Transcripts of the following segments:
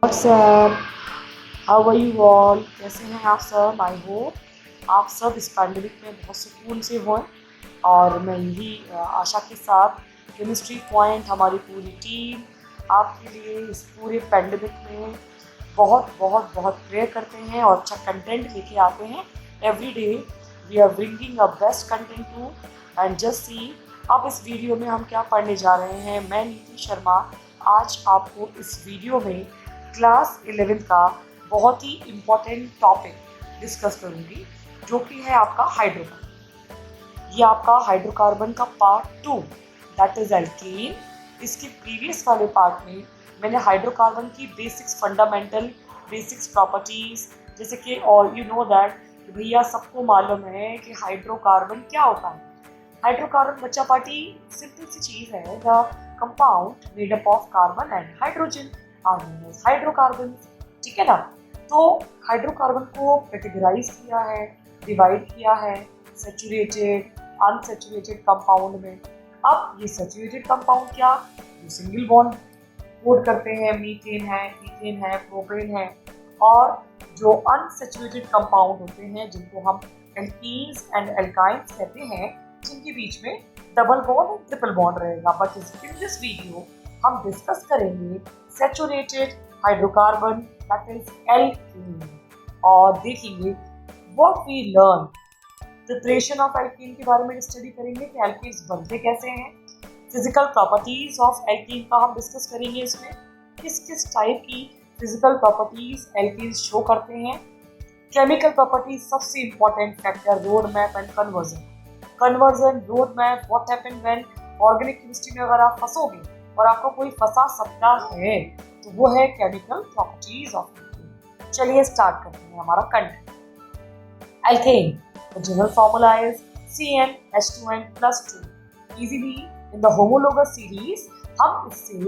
WhatsApp, how are you all? कैसे हैं आप सब? आई होप आप सब इस पैंडमिक में बहुत सुकून से हों और मैं यही आशा के साथ केमिस्ट्री पॉइंट हमारी पूरी टीम आपके लिए इस पूरे पैंडमिक में बहुत बहुत बहुत प्रेयर करते हैं और अच्छा कंटेंट लेके आते हैं। Every day we are bringing a best content to and just see. अब इस वीडियो में हम क्या पढ़ने जा रहे हैं? मैं नीति शर्मा आज आपको इस वीडियो में क्लास 11 का बहुत ही इम्पोर्टेंट टॉपिक डिस्कस करूंगी, जो कि है आपका हाइड्रोकार्बन। ये आपका हाइड्रोकार्बन का पार्ट 2 दैट इज एल्केन। इसके प्रीवियस वाले पार्ट में मैंने हाइड्रोकार्बन की बेसिक्स, फंडामेंटल बेसिक्स प्रॉपर्टीज, जैसे कि और यू नो दैट भैया सबको मालूम है कि हाइड्रोकार्बन क्या होता है। हाइड्रोकार्बन बच्चा पार्टी सिंपल सी चीज है, the compound made up of carbon and hydrogen are known as hydrocarbon. ठीक है ना? तो हाइड्रोकार्बन को कैटेगराइज किया है, डिवाइड किया है सैचुरेटेड, अनसैचुरेटेड कंपाउंड में। अब ये सैचुरेटेड कंपाउंड क्या, जो सिंगल बॉन्ड कोड करते हैं, मीथेन है, इथेन है, प्रोपेन है। और जो अनसैचुरेटेड कंपाउंड होते हैं जिनको हम एल्कीन्स एंड एल्काइंस कहते हैं, जिनके बीच में डबल बॉन्ड और ट्रिपल बॉन्ड रहेगा। बट इन दिस वीडियो हम डिस्कस करेंगे saturated hydrocarbon that is alkene, और देखेंगे what we learn preparation of alkene के बारे में स्टडी करेंगे कि एल्कीन्स बनते कैसे हैं। फिजिकल प्रॉपर्टीज ऑफ एल्कीन का हम डिस्कस करेंगे, इसमें किस किस टाइप की फिजिकल प्रॉपर्टीज एल्कीन्स शो करते हैं। केमिकल प्रॉपर्टीज सबसे important factor, road map and conversion road map. What happen when organic chemistry में अगर आप फंसोगे और आपको कोई फंसा सकता है तो वो है केमिकल प्रॉपर्टीज ऑफ एल्केन। चलिए स्टार्ट करते हैं हमारा content. Alkane, the general formula is CnH2n+2। Easily in the homologous series हम इससे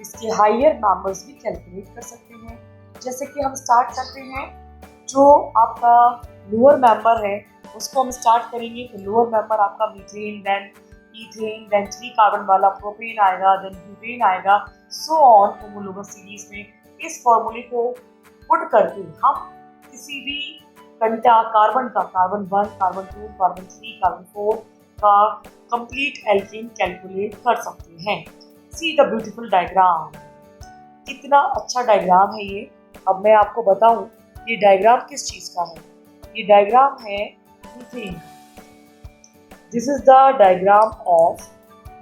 इसके हायर नंबर्स भी कैलकुलेट कर सकते हैं। जैसे कि हम स्टार्ट करते हैं, जो आपका लोअर मेंबर है उसको हम स्टार्ट करेंगे। तो लोअर मेंबर आपका methane, then ethane, then 3 carbon वाला प्रोपेन आएगा, देन ब्यूटेन आएगा, सो ऑन होमोलोगस सीरीज में। इस फॉर्मूले को पुट करके हम किसी भी कार्बन का कार्बन 1, कार्बन 2, कार्बन 3, कार्बन 4 का कंप्लीट एल्केन कैलकुलेट कर सकते हैं। See the beautiful diagram. कितना अच्छा डायग्राम है ये। अब मैं आपको बताऊं ये डायग्राम किस चीज का है। ये डायग्राम है methane. This is the diagram of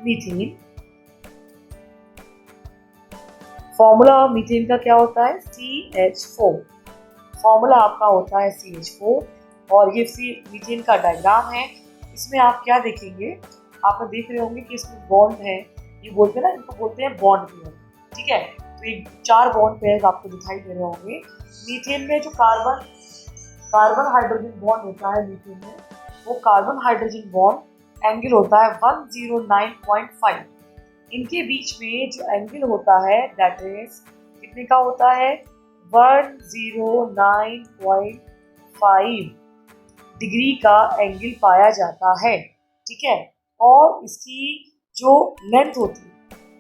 methane. Formula methane का क्या होता है? CH4। फॉर्मूला आपका होता है CH4। और ये मीथेन का डायग्राम है। इसमें आप क्या देखेंगे, आप देख रहे होंगे कि इसमें बॉन्ड है। ये बोलते हैं ना, इनको बोलते हैं बॉन्ड पेयर। ठीक है, तो ये 4 बॉन्ड पेयर आपको दिखाई दे रहे होंगे। मीथेन में जो कार्बन हाइड्रोजन बॉन्ड होता है मीथेन में, वो कार्बन हाइड्रोजन बॉन्ड एंगल होता है 109.5। इनके बीच में जो एंगल होता है दैट इज कितने का होता है? 109.5 डिग्री का एंगल पाया जाता है। ठीक है, और इसकी जो लेंथ होती है,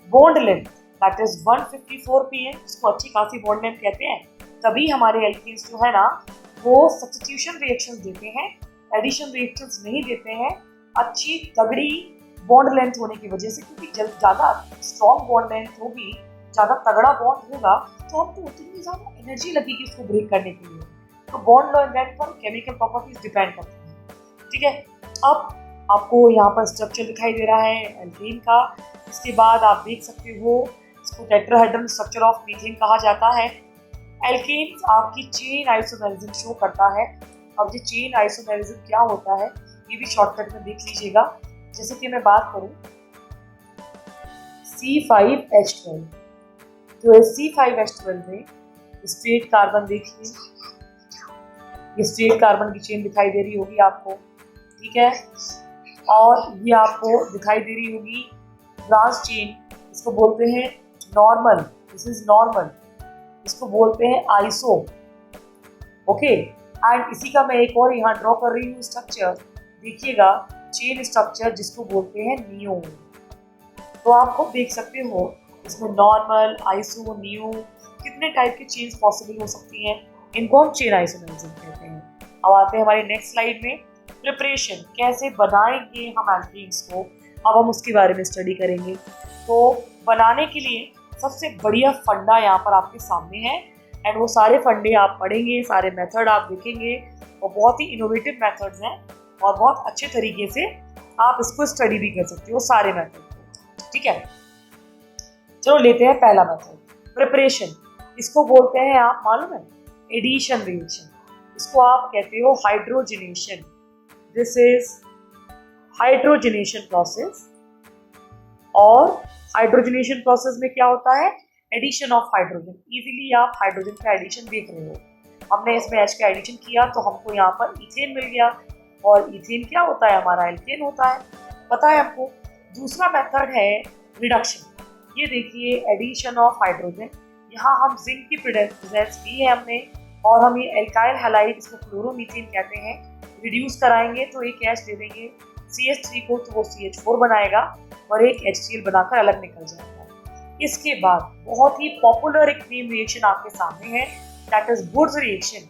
bond length, that is 154 pm, इसको अच्छी खासी बॉन्ड लेंथ कहते हैं। तभी हमारे एल्कीन्स जो है ना, वो सब्स्टिट्यूशन रिएक्शंस देते हैं, एडिशन रिएक्शंस नहीं देते हैं। अच्छी तगड़ी बॉन्ड लेंथ होने की वजह से, क्योंकि ज़्यादा स्ट्रॉन्ग बॉन्ड लेंथ होगी, ज़्यादा तगड़ा बॉन्ड होगा, तो हमको उतनी ज़्यादा एनर्जी लगेगी उसको ब्रेक करने के लिए। तो बॉन्ड लेंथ पर केमिकल प्रॉपर्टीज डिपेंड करती हैं। ठीक है, अब आपको यहाँ पर स्ट्रक्चर दिखाई दे रहा है एल्केन का। इसके बाद आप देख सकते हो इसको टेट्राहेड्रल स्ट्रक्चर ऑफ मीथेन कहा जाता है। एल्केन आपकी चेन आइसोमेरिज्म शो करता है। अब ये चेन आइसोमेरिज्म क्या होता है ये भी शॉर्टकट में देख लीजिएगा। जैसे कि मैं बात करूं C5H12, तो C5H12 में स्ट्रेट कार्बन देखिए, ये स्ट्रेट कार्बन की चेन दिखाई दे रही होगी आपको। ठीक है, और ये आपको दिखाई दे रही होगी ब्रांच चेन, इसको बोलते हैं नॉर्मल। दिस इज नॉर्मल, इसको बोलते हैं आइसो। ओके, एंड इसी का मैं एक और यहाँ ड्रॉ कर रही हूँ स्ट्रक्चर, देखिएगा, चेन स्ट्रक्चर जिसको बोलते हैं नियो। तो आप खुद देख सकते हो इसमें नॉर्मल, आइसो, नियो कितने टाइप की चेन्स पॉसिबल हो सकती हैं, इनको हम चेन आइसोमरिज्म कहते हैं। अब आते हैं हमारी नेक्स्ट स्लाइड में, प्रिपरेशन, कैसे बनाएंगे हम एल्कीन्स को, अब हम उसके बारे में स्टडी करेंगे। तो बनाने के लिए सबसे बढ़िया फंडा यहाँ पर आपके सामने है, एंड वो सारे फंडे आप पढ़ेंगे, सारे मेथड आप देखेंगे, और बहुत ही इनोवेटिव मेथड्स हैं और बहुत अच्छे तरीके से आप इसको स्टडी भी कर सकते हो सारे मेथड को, ठीक है। चलो लेते हैं पहला मेथड, प्रिपरेशन। इसको बोलते हैं आप मालूम है, एडिशन रिएक्शन, इसको आप कहते हो hydrogenation. This is hydrogenation process, और हाइड्रोजनेशन प्रोसेस में क्या होता है, एडिशन ऑफ हाइड्रोजन। इजीली आप हाइड्रोजन का एडिशन देख रहे हो, हमने इसमें H का एडिशन किया तो हमको यहाँ पर इथेन मिल गया, और इथेन क्या होता है, हमारा एल्केन होता है, पता है आपको। दूसरा मेथड है रिडक्शन। ये देखिए एडिशन ऑफ हाइड्रोजन, यहाँ हम जिंक की प्रेजेंस ली है हमने, और हम ये एल्काइल हैलाइड, इसको क्लोरोमीथेन कहते हैं, रिड्यूस कराएंगे तो एक H दे देंगे CH3 को, तो वो CH4 बनाएगा और एक HCl बनाकर अलग निकल जाएगा। इसके बाद बहुत ही पॉपुलर एक नेम रिएक्शन आपके सामने है, दैट इज वुड्स रिएक्शन।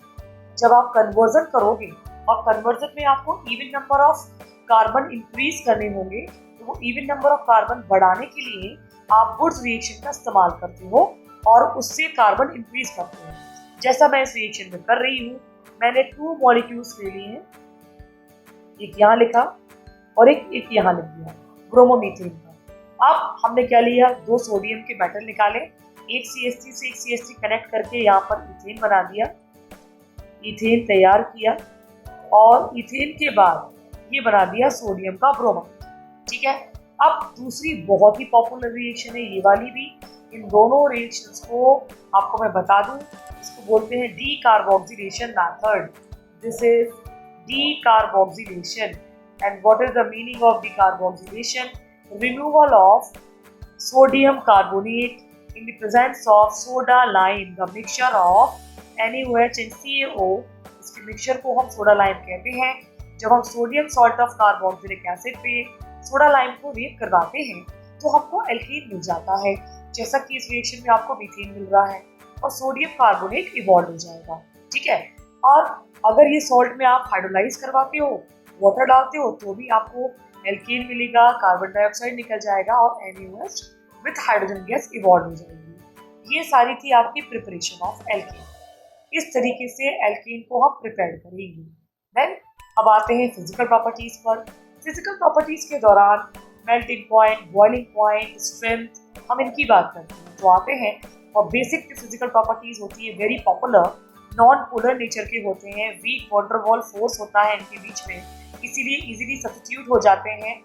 जब आप कन्वर्जन करोगे और कन्वर्जन में आपको even number of carbon increase करने होंगे, तो वो इवन नंबर ऑफ कार्बन बढ़ाने के लिए आप वुड्स रिएक्शन का इस्तेमाल करते हो और उससे कार्बन इंक्रीज करते हो। जैसा मैं इस रिएक्शन में कर रही हूँ, मैंने 2 मॉलिक्यूल्स ले लिए हैं, एक यहाँ लिखा और एक यहाँ लिख दिया, ब्रोमोमीथेन का। अब हमने क्या लिया, 2 सोडियम के मेटल निकाले, एक CH3 से एक CH3 कनेक्ट करके यहाँ पर इथेन बना दिया, इथेन तैयार किया, और इथेन के बाद ये बना दिया सोडियम का ब्रोमाइड, ठीक है। अब दूसरी बहुत ही पॉपुलर रिएक्शन है ये वाली भी। इन दोनों रिएक्शंस को आपको मैं बता दूं, इसको बोलते हैं decarboxylation method. This is decarboxylation, and what is the meaning of decarboxylation? Removal of sodium carbonate in the presence of soda lime, the mixture of NaOH and CaO। इसके मिक्सचर को हम सोडा लाइम कहते हैं। जब हम sodium salt of carboxylic acid पे soda lime को react करवाते हैं तो हमको एल्कीन मिल जाता है, जैसा कि इस रिएक्शन में आपको मीथेन मिल रहा है, और सोडियम कार्बोनेट इवॉल्व हो जाएगा, ठीक है। और अगर ये सॉल्ट में आप हाइड्रोलाइज करवाते हो, वाटर डालते हो, तो भी आपको एल्कीन मिलेगा, कार्बन डाइऑक्साइड निकल जाएगा और NaOH with hydrogen gas evolve हो जाएगी। ये सारी थी आपकी प्रिपरेशन ऑफ एल्कीन। इस तरीके से एल्कीन को हम प्रिपेयर करेंगे। देन अब आते हैं फिजिकल प्रॉपर्टीज पर। फिजिकल प्रॉपर्टीज के दौरान melting point, boiling point, strength, हम इनकी बात करते हैं। तो आते हैं, और बेसिक फिजिकल प्रॉपर्टीज होती है very popular, non polar nature के होते हैं, weak van der Waals force होता है इनके बीच में, इसीलिए इजीली सब्स्टिट्यूट हो जाते हैं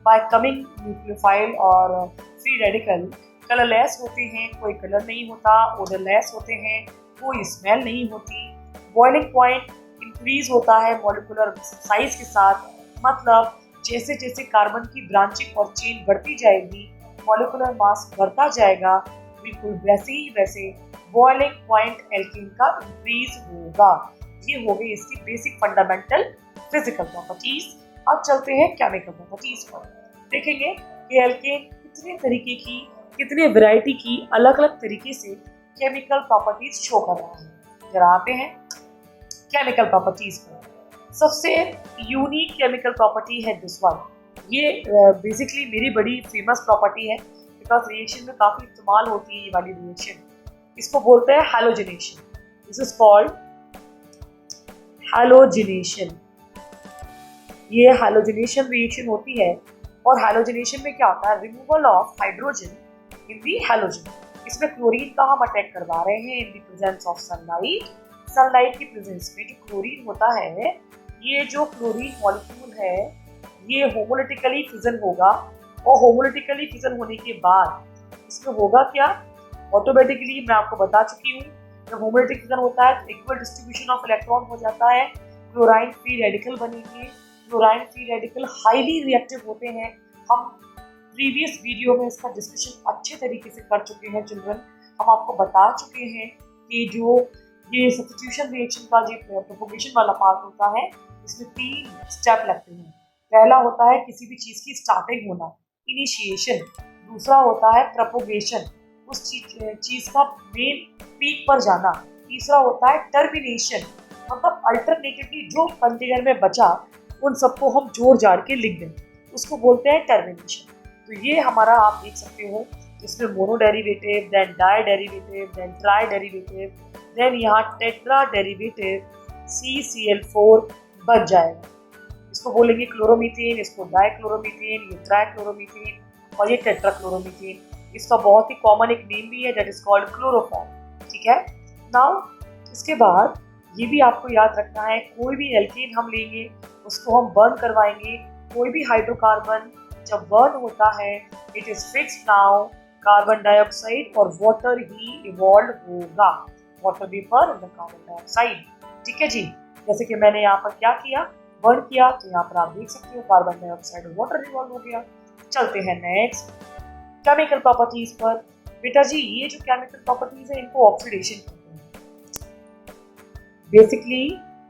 बाय कमिंग न्यूक्लियोफाइल और फ्री रेडिकल। कलरलेस होते हैं, कोई कलर नहीं होता, ओडरलेस होते हैं, कोई स्मेल नहीं होती। बॉइलिंग पॉइंट इंक्रीज होता है मॉलिक्यूलर साइज के साथ, मतलब जैसे जैसे कार्बन की ब्रांचिंग और चेन बढ़ती जाएगी, मॉलिक्यूलर मास बढ़ता जाएगा, बिल्कुल वैसे ही वैसे बॉइलिंग पॉइंट एल्कीन का इंक्रीज होगा। ये हो गई इसकी बेसिक फंडामेंटल फिजिकल प्रॉपर्टीज। अब चलते हैं केमिकल प्रॉपर्टीज पर, देखेंगे कि एल्केन कितने तरीके की, कितने वैरायटी की अलग अलग तरीके से केमिकल प्रॉपर्टीज शो कर रहा है। जरा आते हैं केमिकल प्रॉपर्टीज पर। सबसे यूनिक केमिकल प्रॉपर्टी है दिस वन। ये बेसिकली मेरी बड़ी फेमस प्रॉपर्टी है, बिकॉज रिएक्शन में काफ़ी इस्तेमाल होती है ये वाली रिएक्शन। इसको बोलते हैं halogenation. This is called halogenation. ये हैलोजिनेशन रिएक्शन होती है, और हैलोजिनेशन में क्या होता है, removal of hydrogen in the halogen. इसमें क्लोरीन का हम अटैक करवा रहे हैं in the presence of sunlight. Sunlight की प्रेजेंस में जो क्लोरीन होता है, ये जो क्लोरीन मॉलिक्यूल है ये होमोलिटिकली फिजन होगा, और होमोलिटिकली फिजन होने के बाद इसमें होगा क्या, ऑटोमेटिकली मैं आपको बता चुकी हूँ, जब होमोलिटिक फिजन होता है तो इक्वल डिस्ट्रीब्यूशन ऑफ इलेक्ट्रॉन हो जाता है, क्लोराइन फ्री रेडिकल बनेंगे। Chlorine free radical highly reactive होते हैं। हम प्रीवियस वीडियो में इसका डिस्कशन अच्छे तरीके से कर चुके हैं चिल्ड्रन। हम आपको बता चुके हैं कि जो ये सब्स्टिट्यूशन रिएक्शन का जो प्रोपोगेशन वाला पार्ट होता है, इसमें 3 स्टेप लगते हैं। पहला होता है किसी भी चीज़ की स्टार्टिंग होना, इनिशिएशन। दूसरा होता है प्रोपोगेशन, उस चीज़ का मेन पीक पर जाना। तीसरा होता है टर्मिनेशन, मतलब अल्टरनेटिवली जो कंटेनर में बचा उन सबको हम जोड़ जाड़ के लिख दें, उसको बोलते हैं टर्मिनेशन। तो ये हमारा आप देख सकते हो, इसमें mono derivative, then di derivative, then tri derivative, then यहाँ टेट्रा डेरिवेटिव CCl4 बच जाएगा। इसको बोलेंगे क्लोरोमीथेन, इसको डाइक्लोरोमीथेन, ये ट्राइक्लोरोमीथेन और ये टेट्राक्लोरोमीथेन। इसका बहुत ही कॉमन एक नेम भी है, दैट इज कॉल्ड क्लोरोफॉर्म। ठीक है। नाउ इसके बाद ये भी आपको याद रखना है, कोई भी एल्केन हम लेंगे उसको हम बर्न करवाएंगे। कोई भी हाइड्रोकार्बन जब बर्न होता है, it is fixed now, carbon dioxide और वाटर ही इवॉल्व होगा, water vapour and carbon dioxide. ठीक है जी। जैसे कि मैंने यहाँ पर क्या किया, बर्न किया, तो यहाँ पर आप देख सकते हो कार्बन डाइऑक्साइड और वाटर इवॉल्व हो गया। चलते हैं नेक्स्ट केमिकल प्रॉपर्टीज पर। बेटा जी ये जो केमिकल प्रॉपर्टीज है इनको ऑक्सीडेशन कहते हैं। बेसिकली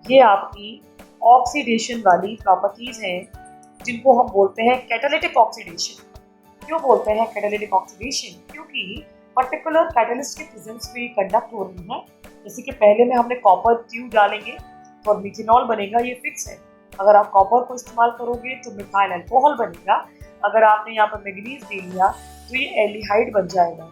ये आपकी ऑक्सीडेशन वाली प्रॉपर्टीज हैं जिनको हम बोलते हैं कैटालिटिक ऑक्सीडेशन। क्यों बोलते हैं कैटालिटिक ऑक्सीडेशन? क्योंकि पर्टिकुलर कैटलिस्ट के प्रेजेंस में कंडक्ट हो रही है। जैसे कि पहले में हमने कॉपर ट्यूब डालेंगे तो मिथेनॉल बनेगा, ये फिक्स है। अगर आप कॉपर को इस्तेमाल करोगे तो मिथाइल अल्कोहल बनेगा। अगर आपने यहाँ पर मैंगनीज दे लिया तो ये एल्डिहाइड बन जाएगा।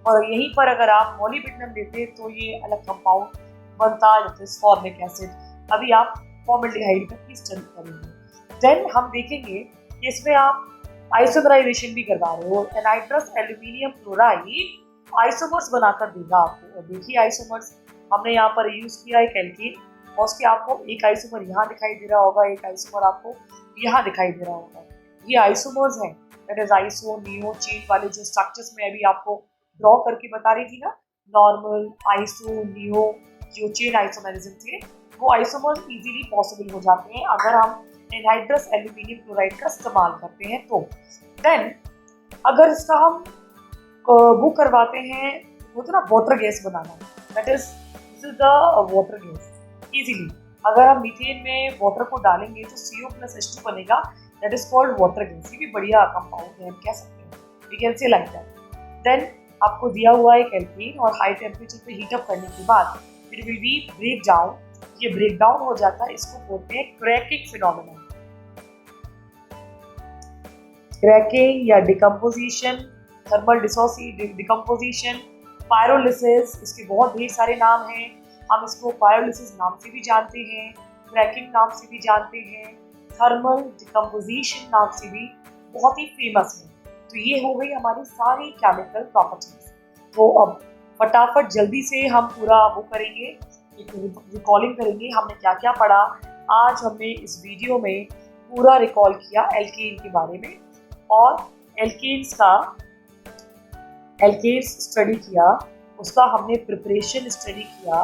और यहीं पर अगर आप मॉलिब्डेनम देते तो ये अलग कंपाउंड बनता है, फॉर्मिक एसिड। अभी आप फॉर्मल्डिहाइड का की स्टडी करेंगे। देन हम देखेंगे कि इसमें आप आइसोमराइजेशन भी करवा रहे हो। एनाइट्रस एल्यूमिनियम क्लोराइड आइसोमर्स बनाकर देगा आपको। और देखिए आइसोमर्स हमने यहाँ पर यूज किया एक एल्कीन, और उसके आपको एक आइसोमर यहाँ दिखाई दे रहा होगा, एक आइसोमर आपको यहाँ दिखाई दे रहा होगा। ये आइसोमर्स हैं, that is iso neo chain वाले जो स्ट्रक्चर्स में अभी आपको ड्रॉ करके बता रही थी ना, नॉर्मल, आइसो, नियो, जो चेन आइसोमरिज्म थे, वो आइसोमर्स इजीली पॉसिबल हो जाते हैं अगर हम एनहाइड्रस एल्यूमिनियम क्लोराइड का इस्तेमाल करते हैं तो। देन अगर इसका हम वो करवाते हैं, वो तो ना water gas banana, that is this is the water gas easily. अगर हम मीथेन में वाटर को डालेंगे तो CO+H2 बनेगा, that is called water gas. ये भी बढ़िया कंपाउंड है, हम कह सकते हैं, we can say like that. Then आपको दिया हुआ एक एल्कीन और हाई टेम्परेचर पे हीट अप करने के बाद it will be break down. ये ब्रेक डाउन हो जाता है, इसको बोलते हैं क्रैकिंग फिनोमेना। क्रैकिंग या डिकम्पोजिशन, थर्मल डिकम्पोजिशन, पायरोलिसिस, इसके बहुत ढेर सारे नाम हैं। हम इसको पायरोलिसिस नाम से भी जानते हैं, क्रैकिंग नाम से भी जानते हैं, थर्मल डिकम्पोजिशन नाम से भी बहुत ही फेमस है। तो ये हो गई हमारी सारी केमिकल प्रॉपर्टीज। तो अब फटाफट जल्दी से हम पूरा वो करेंगे, एक रिकॉलिंग करेंगे हमने क्या क्या पढ़ा। आज हमने इस वीडियो में पूरा रिकॉल किया एल्केन के बारे में, और एल्केन्स स्टडी किया, उसका हमने प्रिपरेशन स्टडी किया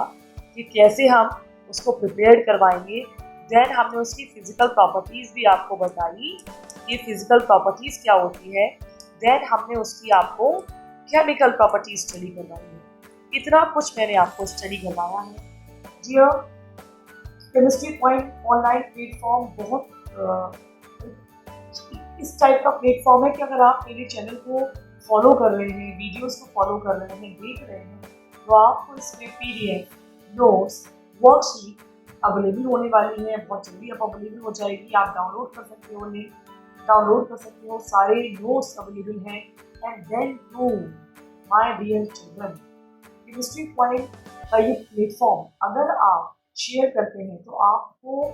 कि कैसे हम उसको प्रिपेयर करवाएंगे। देन हमने उसकी फिजिकल प्रॉपर्टीज़ भी आपको बताई, ये फिजिकल प्रॉपर्टीज़ क्या होती है। देन हमने उसकी आपको केमिकल प्रॉपर्टीज स्टडी करवाई है। इतना कुछ मैंने आपको स्टडी करवाया है। जी हाँ, केमिस्ट्री पॉइंट ऑनलाइन प्लेटफॉर्म बहुत इस टाइप का प्लेटफॉर्म है कि अगर आप मेरे चैनल को फॉलो कर रहे हैं, वीडियोस को फॉलो कर रहे हैं, देख रहे हैं, तो आपको इसमें PDF, नोट्स, वर्कशीट अवेलेबल होने वाली है। बहुत जल्दी अब अवेलेबल हो जाएगी, आप डाउनलोड कर सकते हो, लिंक डाउनलोड कर सकते हो, सारे नोट्स अवेलेबल हैं। And then to my dear children, chemistry point का ये प्लेटफॉर्म अगर आप शेयर करते हैं तो आपको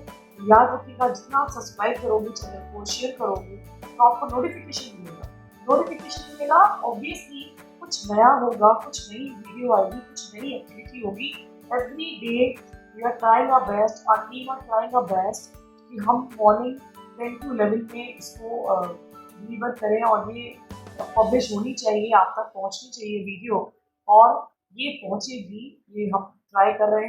याद रखिएगा, जितना आप सब्सक्राइब करोगे, चैनल को शेयर करोगे, तो आपको नोटिफिकेशन मिलेगा। नोटिफिकेशन मिलेगा, ऑब्वियसली कुछ नया होगा, कुछ नई वीडियो आएगी, कुछ नई एक्टिविटी होगी। Every day we are trying our best, our team are trying our best कि हम मॉर्निंग 10 to 11 में इसको डिलीवर करें, और ये पब्लिश होनी चाहिए, आप तक पहुंचनी चाहिए वीडियो, और ये पहुंचेगी, ये हम ट्राई कर रहे हैं।